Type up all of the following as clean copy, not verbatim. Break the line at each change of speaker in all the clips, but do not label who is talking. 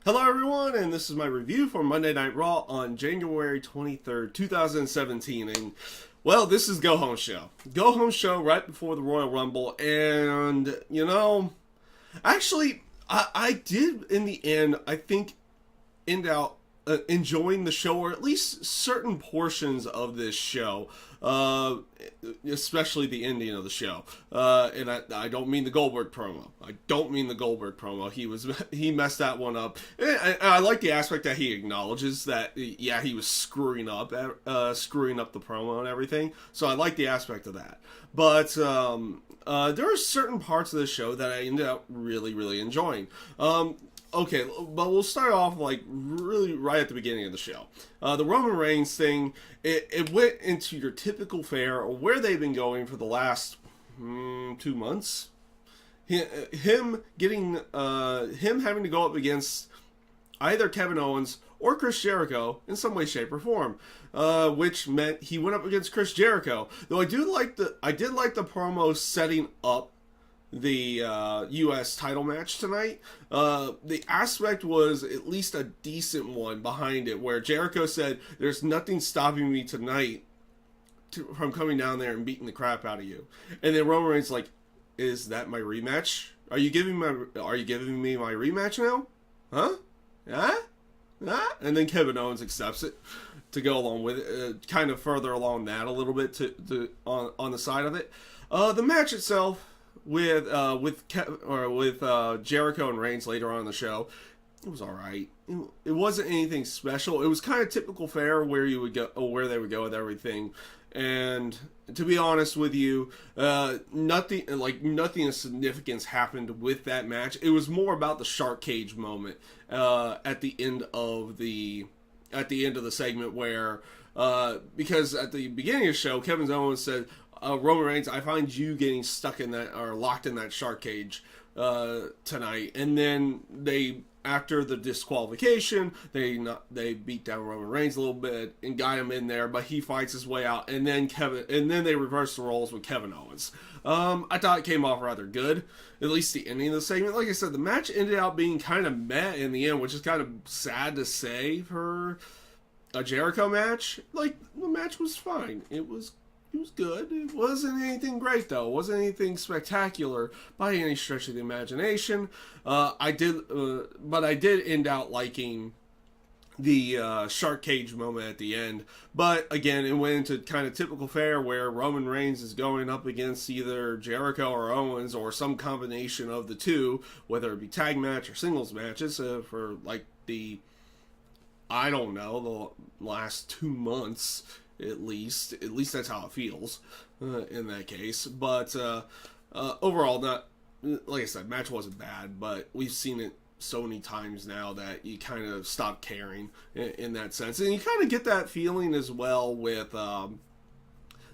Hello everyone, and this is my review for Monday Night Raw on January 23rd, 2017, and, well, this is Go Home Show. Go Home Show right before the Royal Rumble, and, actually, I did, in the end, I think, end out enjoying the show, or at least certain portions of this show, especially the ending of the show. And I don't mean the Goldberg promo. He messed that one up. And I like the aspect that he acknowledges that, yeah, he was screwing up the promo and everything. So I like the aspect of that. But there are certain parts of the show that I ended up really, really enjoying. Okay, but we'll start off really right at the beginning of the show. The Roman Reigns thing, it went into your typical fare, or where they've been going for the last 2 months. Him having to go up against either Kevin Owens or Chris Jericho in some way, shape, or form, which meant he went up against Chris Jericho. Though I did like the promo setting up the U.S. title match tonight. The aspect was at least a decent one behind it, where Jericho said, "There's nothing stopping me tonight from coming down there and beating the crap out of you." And then Roman Reigns like, "Is that my rematch? Are you giving me my rematch now? Huh? Huh? And then Kevin Owens accepts it to go along with it, kind of further along that a little bit on the side of it. The match itself, with Jericho and Reigns later on in the show, it was all right. It wasn't anything special. It was kind of typical fare where they would go with everything. And to be honest with you, nothing of significance happened with that match. It was more about the shark cage moment at the end of the segment, where because at the beginning of the show, Kevin Owens said, "Roman Reigns, I find you getting stuck in that, or locked in that shark cage tonight." And then after the disqualification, they beat down Roman Reigns a little bit and got him in there, but he fights his way out. And then they reverse the roles with Kevin Owens. I thought it came off rather good, at least the ending of the segment. Like I said, the match ended up being kind of meh in the end, which is kind of sad to say for a Jericho match. Like, the match was fine. It was good. It wasn't anything great, though. It wasn't anything spectacular by any stretch of the imagination. But I did end out liking the shark cage moment at the end. But again, it went into kind of typical fare where Roman Reigns is going up against either Jericho or Owens, or some combination of the two, whether it be tag match or singles matches, for the last 2 months. At least that's how it feels in that case. But overall, like I said, match wasn't bad, but we've seen it so many times now that you kind of stop caring in that sense. And you kind of get that feeling as well with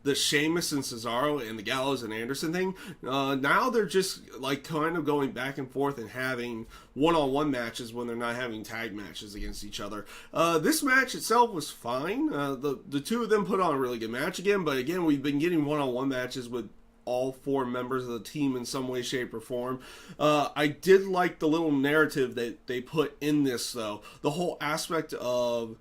the Sheamus and Cesaro and the Gallows and Anderson thing. Now they're just kind of going back and forth and having one-on-one matches when they're not having tag matches against each other. This match itself was fine. The two of them put on a really good match again, but again, we've been getting one-on-one matches with all four members of the team in some way, shape, or form. I did like the little narrative that they put in this, though. The whole aspect of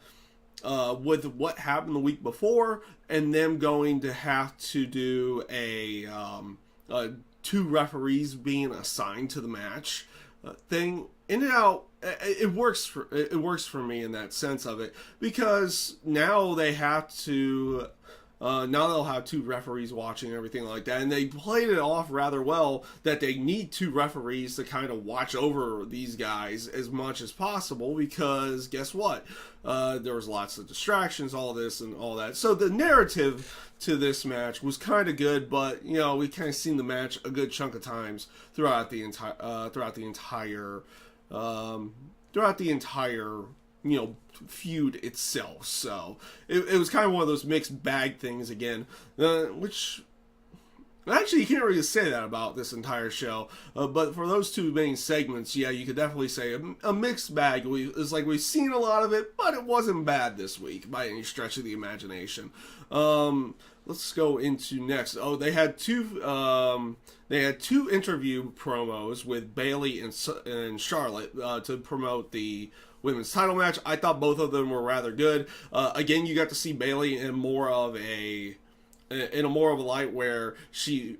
with what happened the week before, and them going to have to do a two referees being assigned to the match thing. Ended out, it works for me in that sense of it, because now they have to. Now they'll have two referees watching and everything like that, and they played it off rather well that they need two referees to kind of watch over these guys as much as possible, because guess what? There was lots of distractions, all this and all that. So the narrative to this match was kind of good, but we kind of seen the match a good chunk of times throughout the entire feud itself. So it was kind of one of those mixed bag things again, which actually you can't really say that about this entire show, but for those two main segments, yeah, you could definitely say a mixed bag. It's like we've seen a lot of it, but it wasn't bad this week by any stretch of the imagination. let's go into next. Oh, they had two interview promos with Bayley and Charlotte to promote the women's title match. I thought both of them were rather good. Again, you got to see Bayley in more of a light where she's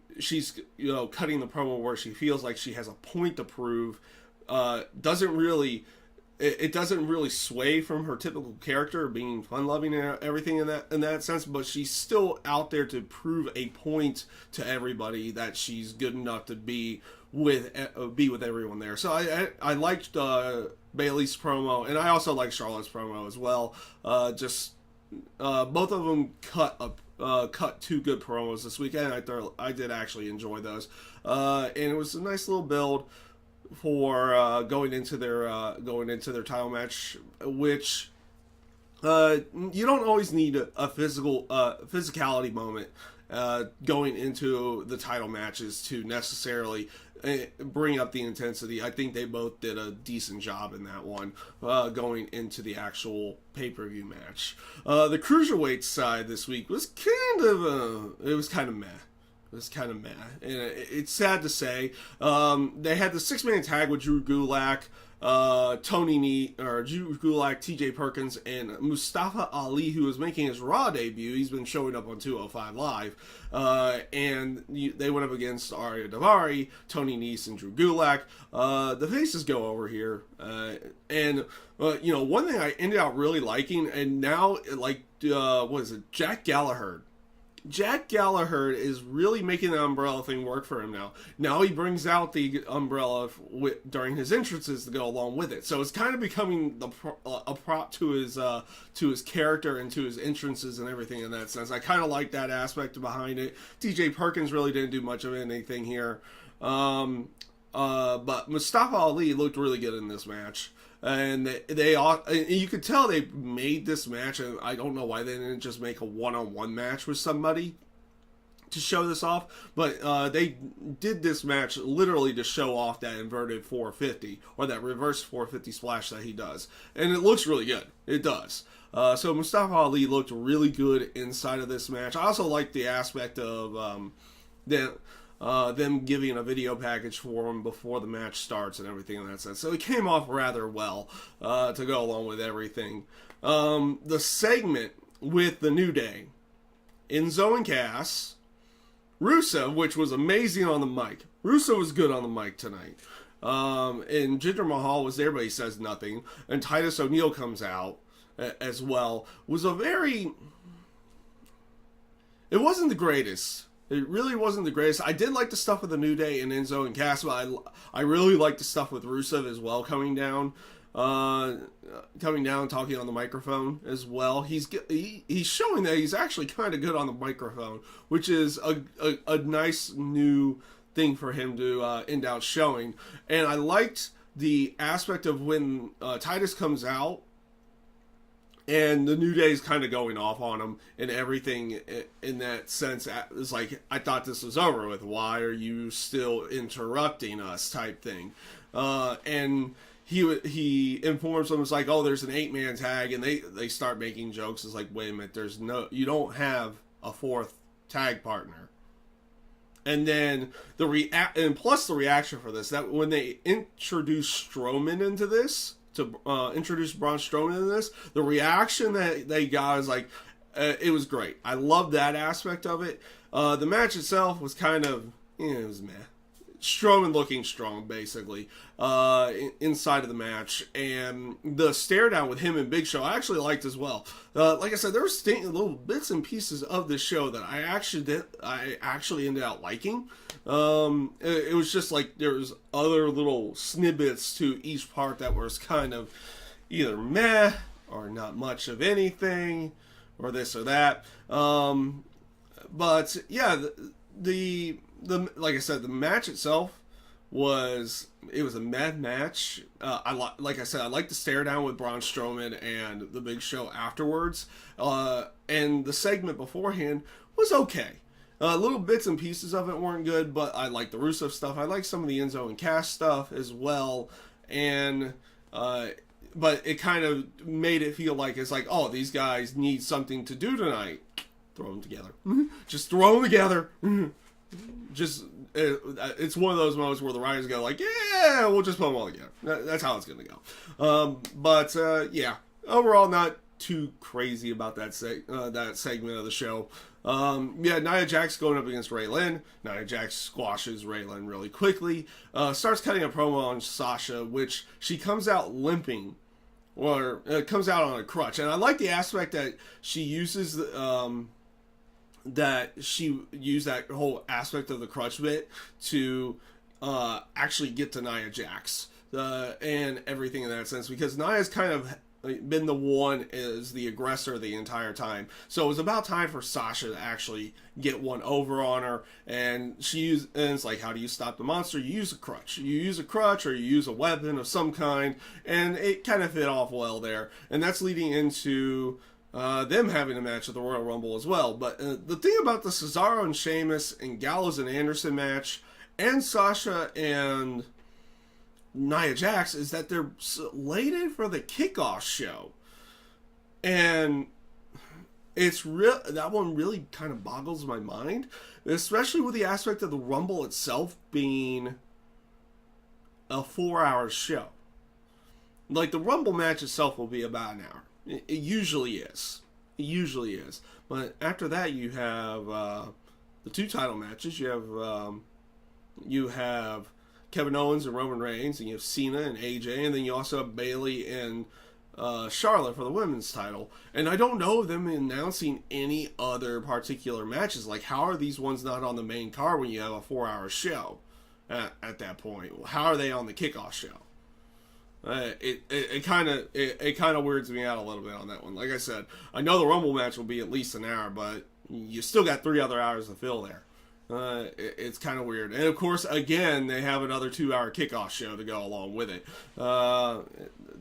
cutting the promo where she feels like she has a point to prove. It doesn't really sway from her typical character of being fun-loving and everything in that sense, but she's still out there to prove a point to everybody that she's good enough to be with everyone there. So I liked Bayley's promo, and I also like Charlotte's promo as well. Both of them cut two good promos this weekend. I did actually enjoy those, and it was a nice little build for going into their title match, which you don't always need a physicality moment going into the title matches to necessarily bring up the intensity. I think they both did a decent job in that one going into the actual pay-per-view match. The Cruiserweight side this week was kind of meh. It was kind of meh. And it's sad to say. They had the six-man tag with Drew Gulak, Drew Gulak, TJ Perkins, and Mustafa Ali, who was making his Raw debut. He's been showing up on 205 Live. And they went up against Arya Daivari, Tony Nese, and Drew Gulak. The faces go over here. And one thing I ended up really liking, and now, Jack Gallagher. Jack Gallagher is really making the umbrella thing work for him now. Now he brings out the umbrella during his entrances to go along with it. So it's kind of becoming a prop to his character and to his entrances and everything in that sense. I kind of like that aspect behind it. TJ Perkins really didn't do much of anything here. But Mustafa Ali looked really good in this match. And you could tell they made this match, and I don't know why they didn't just make a one-on-one match with somebody to show this off, but they did this match literally to show off that inverted 450, or that reverse 450 splash that he does. And it looks really good. It does. So Mustafa Ali looked really good inside of this match. I also like the aspect of them giving a video package for him before the match starts and everything in that sense. So it came off rather well to go along with everything. The segment with the New Day, Enzo and Cass, Rusev, which was amazing on the mic. Rusev was good on the mic tonight. And Jinder Mahal was there, but he says nothing. And Titus O'Neil comes out as well. It wasn't the greatest. It really wasn't the greatest. I did like the stuff with the New Day and Enzo and Cass, but I really liked the stuff with Rusev as well, coming down, talking on the microphone as well. He's showing that he's actually kind of good on the microphone, which is a nice new thing for him to end out showing. And I liked the aspect of when Titus comes out, and the New Day's kind of going off on him and everything in that sense. It's like, I thought this was over with. Why are you still interrupting us type thing? And he informs them, it's like, oh, there's an 8-man tag. And they start making jokes. It's like, wait a minute, you don't have a fourth tag partner. And then plus the reaction for this, that when they introduce Strowman into this, to introduce Braun Strowman in this, the reaction that they got is like, it was great. I love that aspect of it. The match itself was kind of, it was meh. Strowman looking strong, basically, inside of the match. And the stare down with him and Big Show I actually liked as well. Like I said, there were little bits and pieces of this show that I actually ended up liking. It was just like there was other little snippets to each part that was kind of either meh or not much of anything or this or that. But yeah, the like I said, the match itself was a mad match. Like I said, I like the stare down with Braun Strowman and the Big Show afterwards. And the segment beforehand was okay. Little bits and pieces of it weren't good, but I like the Rusev stuff. I like some of the Enzo and Cass stuff as well. And but it kind of made it feel like it's like, oh, these guys need something to do tonight. throw them together. Just throw them together. Just it's one of those moments where the writers go like, yeah, we'll just put them all together. That's how it's going to go. But yeah, overall not too crazy about that segment of the show. Yeah, Nia Jax going up against Raylan. Nia Jax squashes Raylan really quickly. Starts cutting a promo on Sasha, which she comes out limping, or comes out on a crutch. And I like the aspect that she uses that whole aspect of the crutch bit to actually get to Nia Jax and everything in that sense, because Nia's kind of been the one as the aggressor the entire time. So it was about time for Sasha to actually get one over on her, and and it's like, how do you stop the monster? You use a crutch. You use a crutch or you use a weapon of some kind, and it kind of fit off well there. And that's leading into them having a match at the Royal Rumble as well. But the thing about the Cesaro and Sheamus and Gallows and Anderson match, and Sasha and Nia Jax, is that they're slated for the kickoff show, and it's real. That one really kind of boggles my mind, especially with the aspect of the Rumble itself being a 4-hour show. Like, the Rumble match itself will be about an hour. It usually is. It usually is. But after that, you have the 2 title matches. You have Kevin Owens and Roman Reigns, and you have Cena and AJ, and then you also have Bayley and Charlotte for the women's title. And I don't know them announcing any other particular matches. Like, how are these ones not on the main card when you have a 4-hour show at that point? How are they on the kickoff show? It kind of weirds me out a little bit on that one. Like I said, I know the Rumble match will be at least an hour, but you still got 3 other hours to fill there. It's kind of weird. And of course, again, they have another 2-hour kickoff show to go along with it, to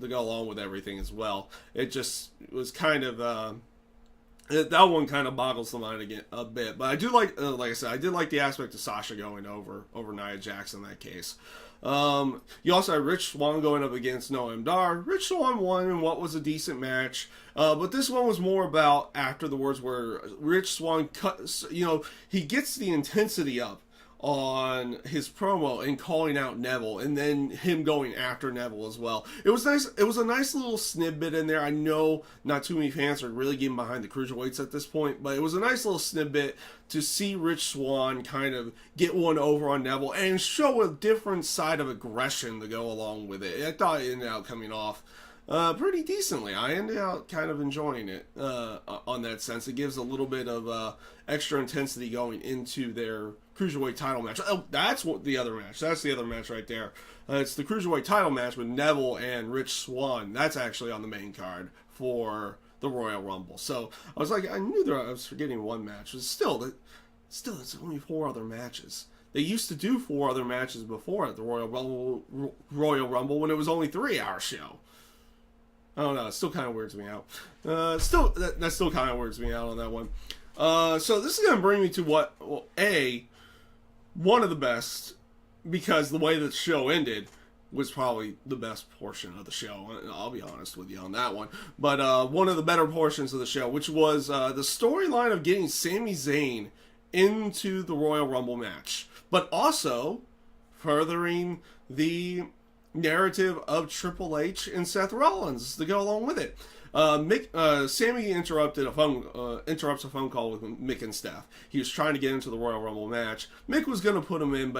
go along with everything as well. It just was kind of that one kind of boggles the mind again a bit. But I do like I said, I did like the aspect of Sasha going over Nia Jax in that case. You also had Rich Swann going up against Noam Dar. Rich Swann won in what was a decent match, but this one was more about afterwards, where Rich Swann he gets the intensity up on his promo and calling out Neville, and then him going after Neville as well. It was nice. It was a nice little snippet in there. I know not too many fans are really getting behind the cruiserweights at this point, but it was a nice little snippet to see Rich Swann kind of get one over on Neville and show a different side of aggression to go along with it. I thought it ended up coming off pretty decently. I ended up kind of enjoying it on that sense. It gives a little bit of extra intensity going into their Cruiserweight title match. Oh, that's the other match. That's the other match right there. It's the Cruiserweight title match with Neville and Rich Swann. That's actually on the main card for the Royal Rumble. So I was like, I knew I was forgetting one match. But still, it's only 4 other matches. They used to do 4 other matches before at the Royal Rumble when it was only 3-hour show. I don't know. It still kind of weirds me out. That still kind of weirds me out on that one. So this is going to bring me to one of the best, because the way that the show ended was probably the best portion of the show. I'll be honest with you on that one. But one of the better portions of the show, which was the storyline of getting Sami Zayn into the Royal Rumble match, but also furthering the narrative of Triple H and Seth Rollins to go along with it. Sami interrupts a phone call with Mick and Steph. He was trying to get into the Royal Rumble match. Mick was going to put him in,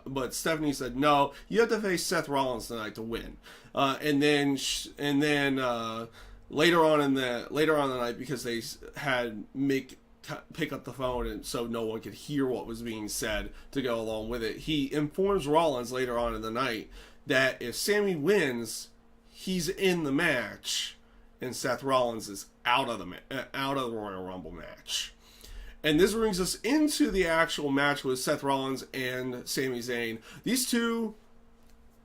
but Stephanie said, no, you have to face Seth Rollins tonight to win. And then later on in the night, because they had Mick pick up the phone and so no one could hear what was being said to go along with it, he informs Rollins later on in the night that if Sami wins, he's in the match, and Seth Rollins is out of the Royal Rumble match. And this brings us into the actual match with Seth Rollins and Sami Zayn. These two,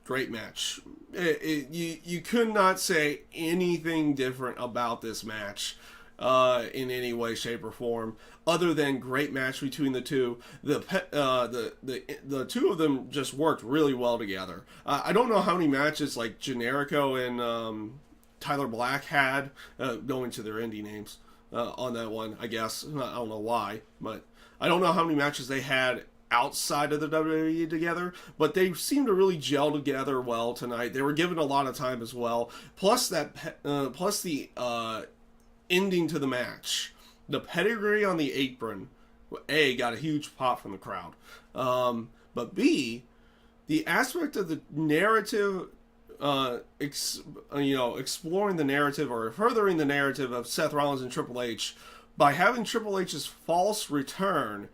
great match. You could not say anything different about this match in any way, shape, or form, other than great match between the two. The two of them just worked really well together. I don't know how many matches like Generico and Tyler Black had, going to their indie names, on that one, I guess. I don't know why, but I don't know how many matches they had outside of the WWE together, but they seemed to really gel together well tonight. They were given a lot of time as well. Plus the ending to the match, the pedigree on the apron, A, got a huge pop from the crowd, but B, the aspect of the narrative, exploring the narrative or furthering the narrative of Seth Rollins and Triple H by having Triple H's false return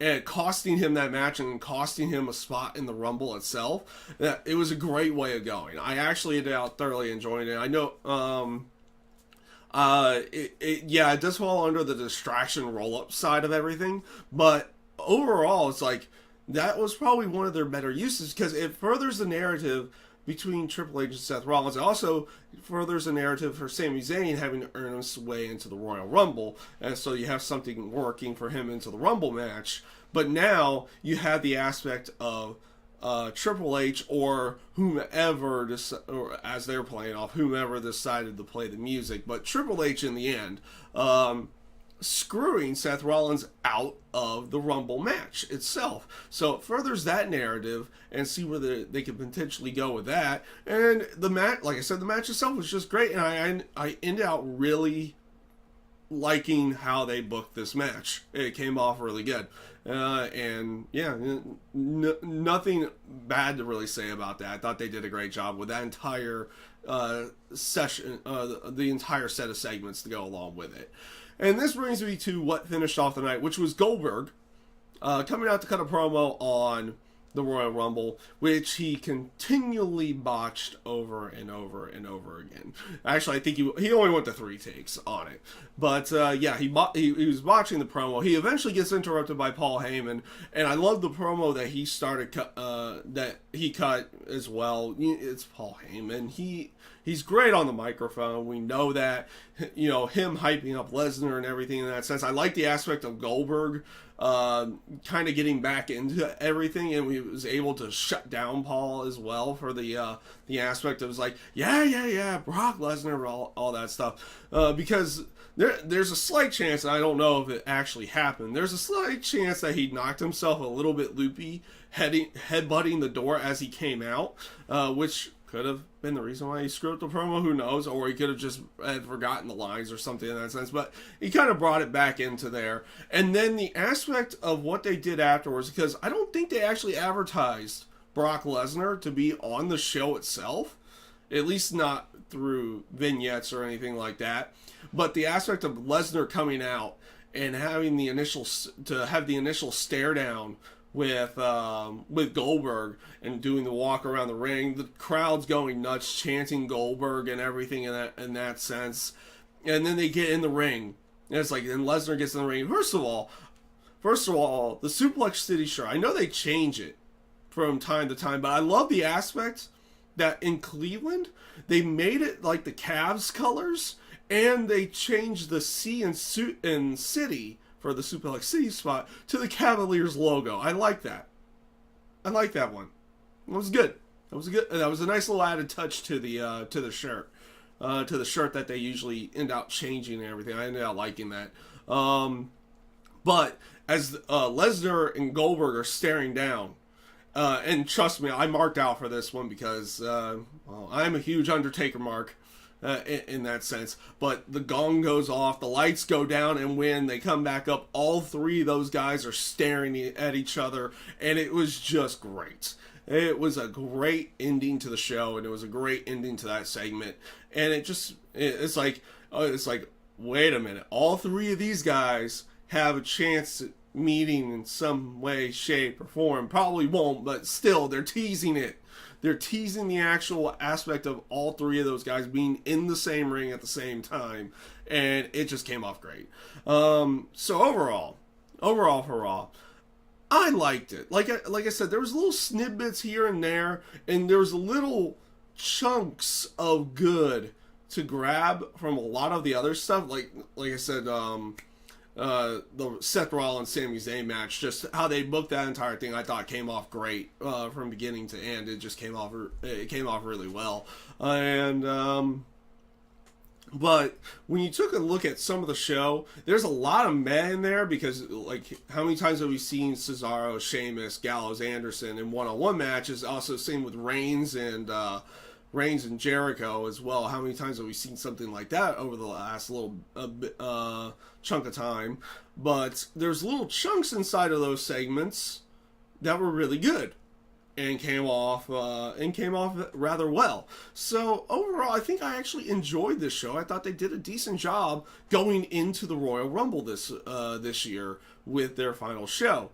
and costing him that match and costing him a spot in the Rumble itself. It was a great way of going. I actually thoroughly enjoyed it. I know, it does fall under the distraction roll-up side of everything, but overall, it's like, that was probably one of their better uses because it furthers the narrative between Triple H and Seth Rollins. It also furthers the narrative for Sami Zayn having to earn his way into the Royal Rumble, and so you have something working for him into the Rumble match. But now you have the aspect of Triple H or whomever, or as they're playing off, whomever decided to play the music, but Triple H in the end, screwing Seth Rollins out of the Rumble match itself. So it furthers that narrative and see where they could potentially go with that. And the match, like I said, the match itself was just great, and I ended out really liking how they booked this match. It came off really good. And yeah, nothing bad to really say about that. I thought they did a great job with that entire session, the entire set of segments to go along with it. And this brings me to what finished off the night, which was Goldberg coming out to cut a promo on the Royal Rumble, which he continually botched over and over and over again. Actually, I think he only went to 3 takes on it. But he was botching the promo. He eventually gets interrupted by Paul Heyman, and I love the promo that he that he cut as well. It's Paul Heyman. He's great on the microphone. We know that. Him hyping up Lesnar and everything in that sense. I like the aspect of Goldberg kind of getting back into everything, and he was able to shut down Paul as well for the aspect of like, Brock Lesnar, all that stuff. Because there's a slight chance, and I don't know if it actually happened, there's a slight chance that he knocked himself a little bit loopy, headbutting the door as he came out, which could have been the reason why he screwed up the promo, who knows, or he could have just had forgotten the lines or something in that sense, but he kind of brought it back into there. And then the aspect of what they did afterwards, because I don't think they actually advertised Brock Lesnar to be on the show itself, at least not through vignettes or anything like that, but the aspect of Lesnar coming out and having the initial stare down with Goldberg and doing the walk around the ring, the crowd's going nuts, chanting Goldberg and everything in that sense, and then they get in the ring, and it's like, then Lesnar gets in the ring. First of all, the Suplex City shirt, I know they change it from time to time, but I love the aspect that in Cleveland they made it like the Cavs colors, and they changed the C in City for the Suplex City spot to the Cavaliers logo. I like that. I like that one. It was good. That was a nice little added touch to the shirt, to the shirt that they usually end up changing and everything. I ended up liking that. But as Lesnar and Goldberg are staring down, and trust me, I marked out for this one because I'm a huge Undertaker mark. In that sense, but the gong goes off, the lights go down, and when they come back up, all 3 of those guys are staring at each other, and it was just great. It was a great ending to the show, and it was a great ending to that segment, and it's like, wait a minute, all 3 of these guys have a chance at meeting in some way, shape, or form. Probably won't, but still, they're teasing it. They're teasing the actual aspect of all 3 of those guys being in the same ring at the same time, and it just came off great. So overall for Raw, I liked it. Like I said, there was little snippets here and there, and there was little chunks of good to grab from a lot of the other stuff. Like I said, the Seth Rollins Sami Zayn match, just how they booked that entire thing, I thought came off great from beginning to end. It just came off really well, and But when you took a look at some of the show, there's a lot of meh in there because, like, how many times have we seen Cesaro, Sheamus, Gallows, Anderson in one-on-one matches? Also, same with Reigns and Jericho as well. How many times have we seen something like that over the last little chunk of time? But there's little chunks inside of those segments that were really good and came off rather well. So overall, I think I actually enjoyed this show. I thought they did a decent job going into the Royal Rumble this year with their final show.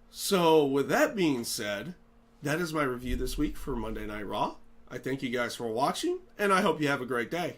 So with that being said, that is my review this week for Monday Night Raw. I thank you guys for watching, and I hope you have a great day.